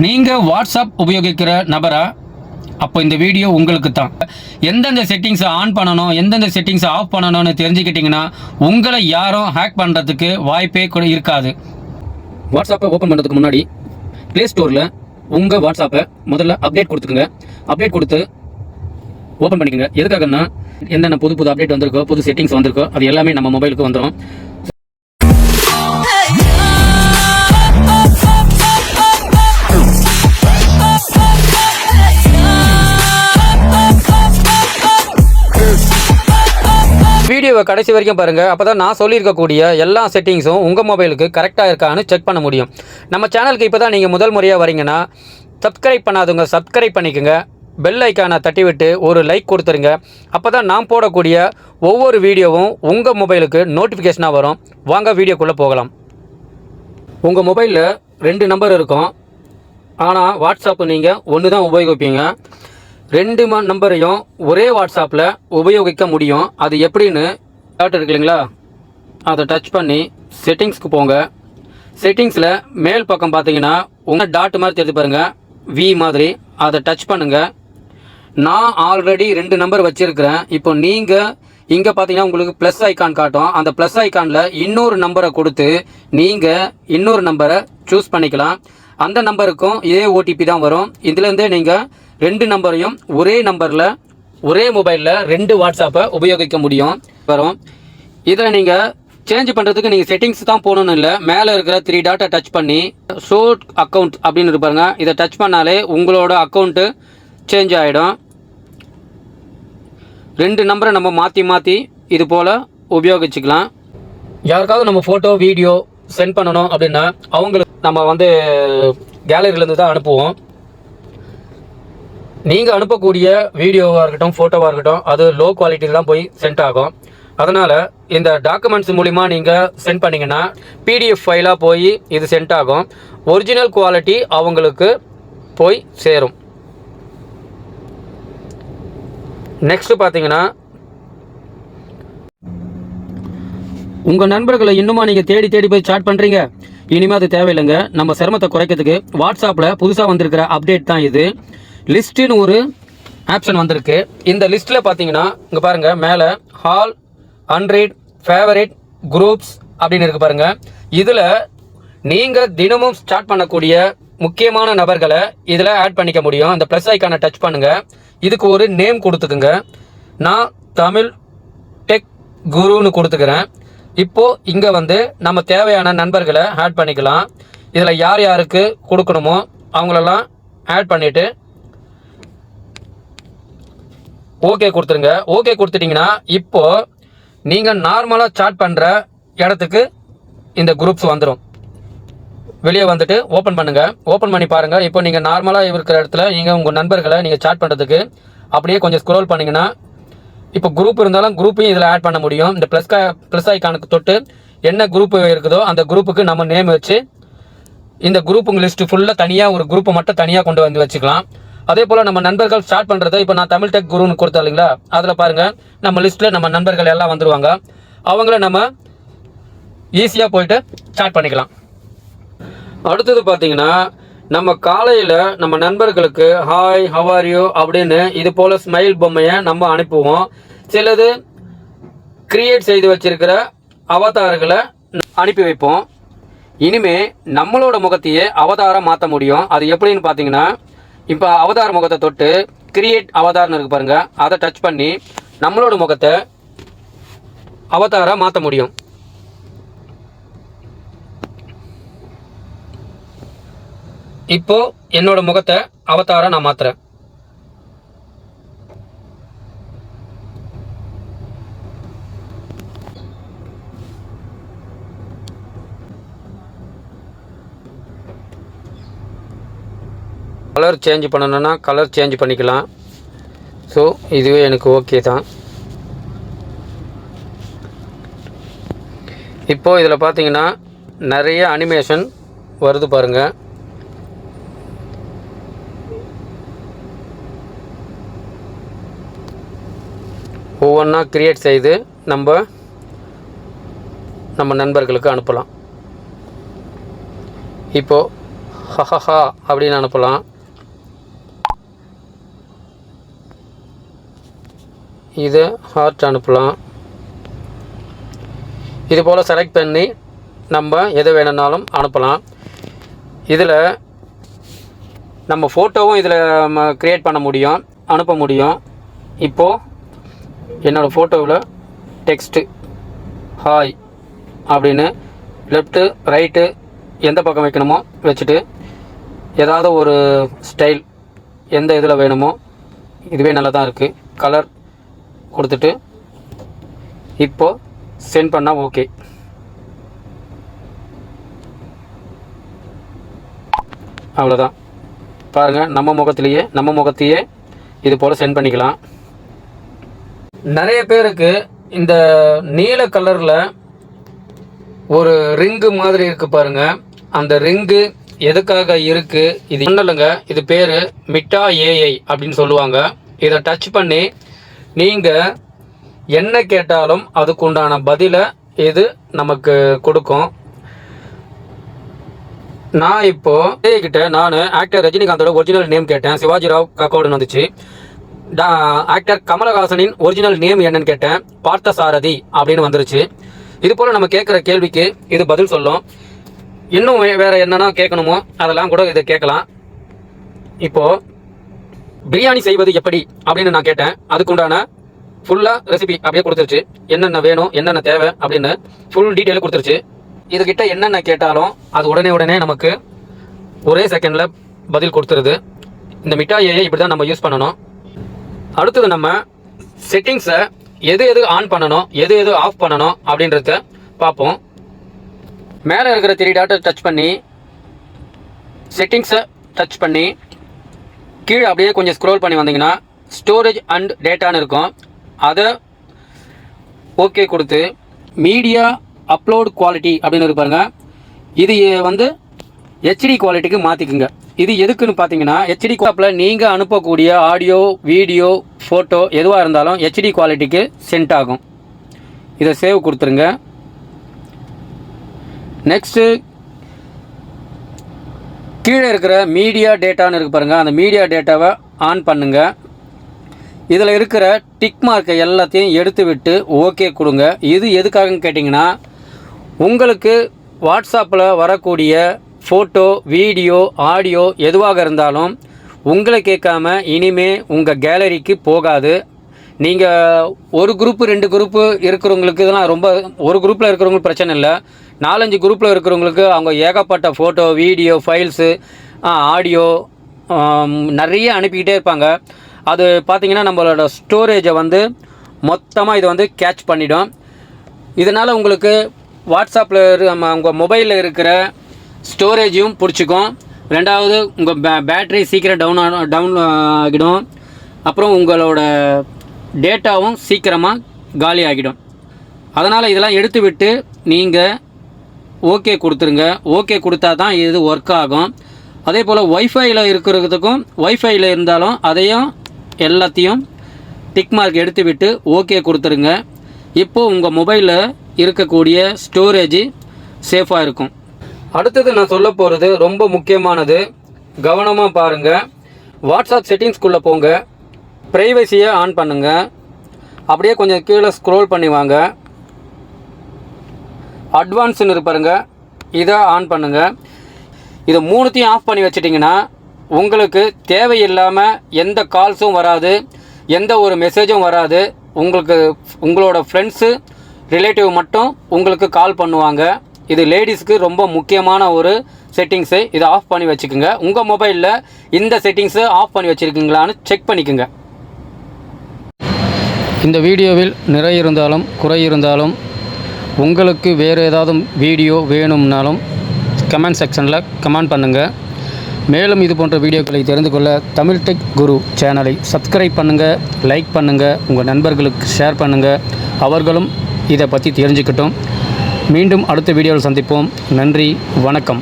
நீங்கள் வாட்ஸ்அப் உபயோகிக்கிற நபரா? அப்போ இந்த வீடியோ உங்களுக்கு தான். எந்தெந்த செட்டிங்ஸை ஆன் பண்ணணும், எந்தெந்த செட்டிங்ஸை ஆஃப் பண்ணணும்னு தெரிஞ்சுக்கிட்டிங்கன்னா உங்களை யாரும் ஹேக் பண்ணுறதுக்கு வாய்ப்பே கூட இருக்காது. வாட்ஸ்அப்பை ஓப்பன் பண்ணுறதுக்கு முன்னாடி ப்ளே ஸ்டோரில் உங்கள் வாட்ஸ்அப்பை முதல்ல அப்டேட் கொடுத்துக்குங்க. அப்டேட் கொடுத்து ஓப்பன் பண்ணிக்கோங்க. எதுக்காகன்னா என்னென்ன புது அப்டேட் வந்திருக்கோ, புது செட்டிங்ஸ் வந்திருக்கோ அது எல்லாமே நம்ம மொபைலுக்கு வந்துடும். வீடியோவை கடைசி வரைக்கும் பாருங்கள். அப்போ தான் நான் சொல்லியிருக்கக்கூடிய எல்லா செட்டிங்ஸும் உங்கள் மொபைலுக்கு கரெக்டாக இருக்கான்னு செக் பண்ண முடியும். நம்ம சேனலுக்கு இப்போ தான் நீங்கள் முதல் முறையாக வரீங்கன்னா சப்ஸ்கிரைப் பண்ணாதவங்க சப்ஸ்கிரைப் பண்ணிக்கோங்க. பெல் ஐக்கானை தட்டி விட்டு ஒரு லைக் கொடுத்துருங்க. அப்போ தான் நான் போடக்கூடிய ஒவ்வொரு வீடியோவும் உங்கள் மொபைலுக்கு நோட்டிஃபிகேஷனாக வரும். வாங்க வீடியோக்குள்ளே போகலாம். உங்கள் மொபைலில் 2 நம்பர் இருக்கும். ஆனால் வாட்ஸ்அப்பு நீங்கள் ஒன்று தான் உபயோகிப்பீங்க. 2 நம்பரையும் ஒரே வாட்ஸ்அப்பில் உபயோகிக்க முடியும். அது எப்படின்னு டாட் இருக்கு இல்லைங்களா, அதை டச் பண்ணி செட்டிங்ஸ்க்கு போங்க. செட்டிங்ஸில் மேல் பக்கம் பார்த்தீங்கன்னா உங்கள் டாட் மாதிரி தெரிஞ்சு பாருங்கள், வி மாதிரி. அதை டச் பண்ணுங்கள். நான் ஆல்ரெடி 2 நம்பர் வச்சுருக்கிறேன். இப்போ நீங்கள் இங்கே பார்த்தீங்கன்னா உங்களுக்கு ப்ளஸ் ஐக்கான் காட்டும். அந்த ப்ளஸ் ஐக்கானில் இன்னொரு நம்பரை கொடுத்து நீங்கள் இன்னொரு நம்பரை சூஸ் பண்ணிக்கலாம். அந்த நம்பருக்கும் இதே ஓடிபி தான் வரும். இதுலேருந்தே நீங்கள் 2 நம்பரையும் ஒரே நம்பரில் ஒரே மொபைலில் 2 வாட்ஸ்அப்பை உபயோகிக்க முடியும் வரும். இதில் நீங்கள் சேஞ்ச் பண்ணுறதுக்கு நீங்கள் செட்டிங்ஸ் தான் போகணுன்னு இல்லை. மேலே இருக்கிற 3 டாட்டை டச் பண்ணி ஷோ அக்கௌண்ட் அப்படின்னு இருப்பாருங்க. இதை டச் பண்ணாலே உங்களோட அக்கௌண்ட்டு சேஞ்ச் ஆகிடும். 2 நம்பரை நம்ம மாற்றி இது போல் உபயோகிச்சுக்கலாம். யாருக்காவது நம்ம ஃபோட்டோ வீடியோ சென்ட் பண்ணணும் அப்படின்னா அவங்களுக்கு நம்ம கேலரியிலேருந்து தான் அனுப்புவோம். நீங்கள் அனுப்பக்கூடிய வீடியோவாக இருக்கட்டும், ஃபோட்டோவாக இருக்கட்டும், அது லோ குவாலிட்டியில் தான் போய் சென்ட் ஆகும். அதனால் இந்த டாக்குமெண்ட்ஸ் மூலிமா நீங்கள் சென்ட் பண்ணிங்கன்னா பிடிஎஃப் ஃபைலாக போய் இது சென்ட் ஆகும். ஒரிஜினல் குவாலிட்டி அவங்களுக்கு போய் சேரும். நெக்ஸ்ட்டு பார்த்தீங்கன்னா உங்கள் நண்பர்களை இன்னுமா நீங்கள் தேடி போய் சாட் பண்ணுறீங்க? இனிமேல் அது தேவையில்லைங்க. நம்ம சிரமத்தை குறைக்கிறதுக்கு வாட்ஸ்அப்பில் புதுசாக வந்திருக்கிற அப்டேட் தான் இது. லிஸ்ட்டுன்னு ஒரு ஆப்ஷன் வந்திருக்கு. இந்த லிஸ்ட்டில் பார்த்தீங்கன்னா இங்கே பாருங்கள், மேலே ஹால், அன்ரீட், ஃபேவரேட், குரூப்ஸ் அப்படின்னு இருக்குது பாருங்கள். இதில் நீங்கள் தினமும் ஸ்டார்ட் பண்ணக்கூடிய முக்கியமான நபர்களை இதில் ஆட் பண்ணிக்க முடியும். அந்த ப்ளஸ் ஐக்கானை டச் பண்ணுங்கள். இதுக்கு ஒரு நேம் கொடுத்துக்குங்க. நான் தமிழ் டெக் குருன்னு கொடுத்துக்கிறேன். இப்போது இங்கே நம்ம தேவையான நண்பர்களை ஆட் பண்ணிக்கலாம். இதில் யார் யாருக்கு கொடுக்கணுமோ அவங்களெல்லாம் ஆட் பண்ணிவிட்டு ஓகே கொடுத்துருங்க. ஓகே கொடுத்துட்டிங்கன்னா இப்போது நீங்கள் நார்மலாக சாட் பண்ணுற இடத்துக்கு இந்த குரூப்ஸ் வந்துடும். வெளியே வந்துட்டு ஓப்பன் பண்ணுங்கள். ஓப்பன் பண்ணி பாருங்கள். இப்போ நீங்கள் நார்மலாக இருக்கிற இடத்துல நீங்கள் உங்கள் நண்பர்களை நீங்கள் சாட் பண்ணுறதுக்கு அப்படியே கொஞ்சம் ஸ்க்ரோல் பண்ணிங்கன்னா இப்போ குரூப் இருந்தாலும் குரூப்பையும் இதில் ஆட் பண்ண முடியும். இந்த ப்ளஸ் ஐக்கானுக்கு தொட்டு என்ன குரூப் இருக்குதோ அந்த குரூப்புக்கு நம்ம நேம் வச்சு இந்த குரூப்புங்க லிஸ்ட்டு ஃபுல்லாக தனியாக ஒரு குரூப்பை மட்டும் தனியாக கொண்டு வந்து வச்சுக்கலாம். அதே போல் நம்ம நண்பர்கள் ஸ்டார்ட் பண்ணுறதை இப்போ நான் தமிழ் டெக் குருன்னு கொடுத்தேன் இல்லைங்களா, அதில் பாருங்கள் நம்ம லிஸ்ட்டில் நம்ம நண்பர்கள் எல்லாம் வந்துடுவாங்க. அவங்கள நம்ம ஈஸியாக போயிட்டு ஸ்டார்ட் பண்ணிக்கலாம். அடுத்தது பார்த்தீங்கன்னா நம்ம காலையில் நம்ம நண்பர்களுக்கு ஹாய் ஹவ் ஆர் யூ அப்படின்னு இது போல் ஸ்மைல் பொம்மையை நம்ம அனுப்புவோம். சிலது கிரியேட் செய்து வச்சிருக்கிற அவதாரங்களை அனுப்பி வைப்போம். இனிமே நம்மளோட முகத்தையே அவதாரம் மாற்ற முடியும். அது எப்படின்னு பார்த்தீங்கன்னா இப்போ அவதார முகத்தை தொட்டு கிரியேட் அவதார்னு இருக்கு பாருங்க, அதை டச் பண்ணி நம்மளோட முகத்தை அவதாரம் மாற்ற முடியும். இப்போ என்னோட முகத்தை அவதார நான் மாத்துறேன். கலர் சேஞ்ச் பண்ணணும்னா கலர் சேஞ்ச் பண்ணிக்கலாம். ஸோ இதுவே எனக்கு ஓகே தான். இப்போது இதில் பார்த்தீங்கன்னா நிறைய அனிமேஷன் வருது பாருங்கள். ஒவ்வொன்றா கிரியேட் செய்து நம்ம நண்பர்களுக்கு அனுப்பலாம். இப்போது ஹஹஹா அப்படின்னு அனுப்பலாம். இது ஹார்ட் அனுப்பலாம். இது போல் செலக்ட் பண்ணி நம்ம எது வேணும்னாலும் அனுப்பலாம். இதில் நம்ம ஃபோட்டோவும் இதில் நம்ம க்ரியேட் பண்ண முடியும், அனுப்ப முடியும். இப்போது என்னோடய ஃபோட்டோவில் டெக்ஸ்ட்டு ஹாய் அப்படின்னு லெஃப்ட்டு ரைட்டு எந்த பக்கம் வைக்கணுமோ வச்சுட்டு ஏதாவது ஒரு ஸ்டைல் எந்த இதில் வேணுமோ இதுவே நல்லா தான் இருக்குது. கலர் கொடுத்துட்டு இப்போது சென்ட் பண்ணால் ஓகே. அவ்வளோதான். பாருங்கள், நம்ம முகத்தையே இது போல் சென்ட் பண்ணிக்கலாம். நிறைய பேருக்கு இந்த நீல கலரில் ஒரு ரிங்கு மாதிரி இருக்குது பாருங்கள். அந்த ரிங்கு எதுக்காக இருக்குது? இது ஒன்றும் இல்லைங்க, இது பேர் மிட்டா ஏஐ அப்படின்னு சொல்லுவாங்க. இதை டச் பண்ணி நீங்கள் என்ன கேட்டாலும் அதுக்குண்டான பதிலை இது நமக்கு கொடுக்கும். நான் இப்போது கிட்ட நான் ஆக்டர் ரஜினிகாந்தோட ஒரிஜினல் நேம் கேட்டேன். சிவாஜி ராவ் காக்கோடுன்னு வந்துச்சு. ஆக்டர் கமலஹாசனின் ஒரிஜினல் நேம் என்னன்னு கேட்டேன். பார்த்த சாரதி அப்படின்னு வந்துருச்சு. இது போல் நம்ம கேட்குற கேள்விக்கு இது பதில் சொல்லும். இன்னும் வேறு என்னென்னா கேட்கணுமோ அதெல்லாம் கூட இதை கேட்கலாம். இப்போது பிரியாணி செய்வது எப்படி அப்படின்னு நான் கேட்டேன். அதுக்குண்டான ஃபுல்லாக ரெசிபி அப்படியே கொடுத்துருச்சு. என்னென்ன வேணும், என்னென்ன தேவை அப்படின்னு ஃபுல் டீட்டெயில் கொடுத்துருச்சு. இதுகிட்ட என்னென்ன கேட்டாலும் அது உடனே நமக்கு ஒரே செகண்டில் பதில் கொடுத்துருது. இந்த மிட்டா ஏஐ இப்படி தான் நம்ம யூஸ் பண்ணணும். அடுத்தது நம்ம செட்டிங்ஸை எது ஆன் பண்ணணும், எது ஆஃப் பண்ணணும் அப்படின்றத பார்ப்போம். மேலே இருக்கிற 3 டாட்டை டச் பண்ணி செட்டிங்ஸை டச் பண்ணி கீழே அப்படியே கொஞ்சம் ஸ்க்ரோல் பண்ணி வந்தீங்கன்னா ஸ்டோரேஜ் அண்ட் டேட்டான்னு இருக்கும். அதை ஓகே கொடுத்து மீடியா அப்லோட் குவாலிட்டி அப்படின்னு இருப்பாருங்க. இது வந்து ஹெச்டி குவாலிட்டிக்கு மாற்றிக்குங்க. இது எதுக்குன்னு பார்த்தீங்கன்னா ஹெச்டி குவாலிட்டியில் நீங்கள் அனுப்பக்கூடிய ஆடியோ, வீடியோ, ஃபோட்டோ எதுவாக இருந்தாலும் ஹெச்டி குவாலிட்டிக்கு சென்ட் ஆகும். இதை சேவ் கொடுத்துருங்க. நெக்ஸ்ட்டு கீழே இருக்கிற மீடியா டேட்டான்னு இருக்கு பாருங்கள். அந்த மீடியா டேட்டாவை ஆன் பண்ணுங்கள். இதில் இருக்கிற டிக் மார்க்கை எல்லாத்தையும் எடுத்து விட்டு ஓகே கொடுங்க. இது எதுக்காகன்னு கேட்டிங்கன்னா உங்களுக்கு வாட்ஸ்அப்பில் வரக்கூடிய ஃபோட்டோ, வீடியோ, ஆடியோ எதுவாக இருந்தாலும் உங்களை கேட்காம இனிமே உங்கள் கேலரிக்கு போகாது. நீங்கள் ஒரு குரூப்பு 2 குரூப்பு இருக்கிறவங்களுக்கு இதெல்லாம் ரொம்ப, ஒரு குரூப்பில் இருக்கிறவங்களுக்கு பிரச்சனை இல்லை. 4-5 குரூப்பில் இருக்கிறவங்களுக்கு அவங்க ஏகப்பட்ட ஃபோட்டோ, வீடியோ, ஃபைல்ஸு, ஆடியோ நிறைய அனுப்பிக்கிட்டே இருப்பாங்க. அது பார்த்திங்கன்னா நம்மளோட ஸ்டோரேஜை வந்து மொத்தமாக இது வந்து கேட்ச் பண்ணிடும். இதனால் உங்களுக்கு வாட்ஸ்அப்பில் உங்கள் மொபைலில் இருக்கிற ஸ்டோரேஜையும் பிடிச்சிக்கும். ரெண்டாவது உங்கள் பேட்ரி சீக்கிரம் டவுன் ஆகிடும். அப்புறம் உங்களோட டேட்டாவும் சீக்கிரமாக காலி ஆகிடும். அதனால் இதெல்லாம் எடுத்து விட்டு நீங்கள் ஓகே கொடுத்துருங்க. ஓகே கொடுத்தா தான் இது ஒர்க் ஆகும். அதே போல் ஒய்ஃபையில் இருக்கிறதுக்கும் ஒய்ஃபையில் இருந்தாலும் அதையும் எல்லாத்தையும் டிக் மார்க் எடுத்து விட்டு ஓகே கொடுத்துருங்க. இப்போது உங்கள் மொபைலில் இருக்கக்கூடிய ஸ்டோரேஜ் சேஃபாக இருக்கும். அடுத்தது நான் சொல்ல போகிறது ரொம்ப முக்கியமானது, கவனமாக பாருங்கள். வாட்ஸ்அப் செட்டிங்ஸ்குள்ளே போங்க, ப்ரைவசியை ஆன் பண்ணுங்கள். அப்படியே கொஞ்சம் கீழே ஸ்க்ரோல் பண்ணி வாங்க. அட்வான்ஸ்னு இருப்பாருங்க, இதை ஆன் பண்ணுங்கள். இது 3த்தையும் ஆஃப் பண்ணி வச்சிட்டிங்கன்னா உங்களுக்கு தேவையில்லாமல் எந்த கால்ஸும் வராது, எந்த ஒரு மெசேஜும் வராது. உங்களோட ஃப்ரெண்ட்ஸு, ரிலேட்டிவ் மட்டும் உங்களுக்கு கால் பண்ணுவாங்க. இது லேடிஸ்க்கு ரொம்ப முக்கியமான ஒரு செட்டிங்ஸு. இதை ஆஃப் பண்ணி வச்சுக்கோங்க. உங்கள் மொபைலில் இந்த செட்டிங்ஸை ஆஃப் பண்ணி வச்சுருக்கீங்களான்னு செக் பண்ணிக்கோங்க. இந்த வீடியோவில் நிறை இருந்தாலும் குறை இருந்தாலும் உங்களுக்கு வேறு ஏதாவது வீடியோ வேணும்னாலும் கமெண்ட் செக்ஷனில் கமெண்ட் பண்ணுங்கள். மேலும் இது போன்ற வீடியோக்களை தெரிந்து கொள்ள தமிழ் டெக் குரு சேனலை சப்ஸ்கிரைப் பண்ணுங்கள், லைக் பண்ணுங்கள், உங்கள் நண்பர்களுக்கு ஷேர் பண்ணுங்கள். அவர்களும் இதை பற்றி தெரிஞ்சுக்கட்டும். மீண்டும் அடுத்த வீடியோவில் சந்திப்போம். நன்றி, வணக்கம்.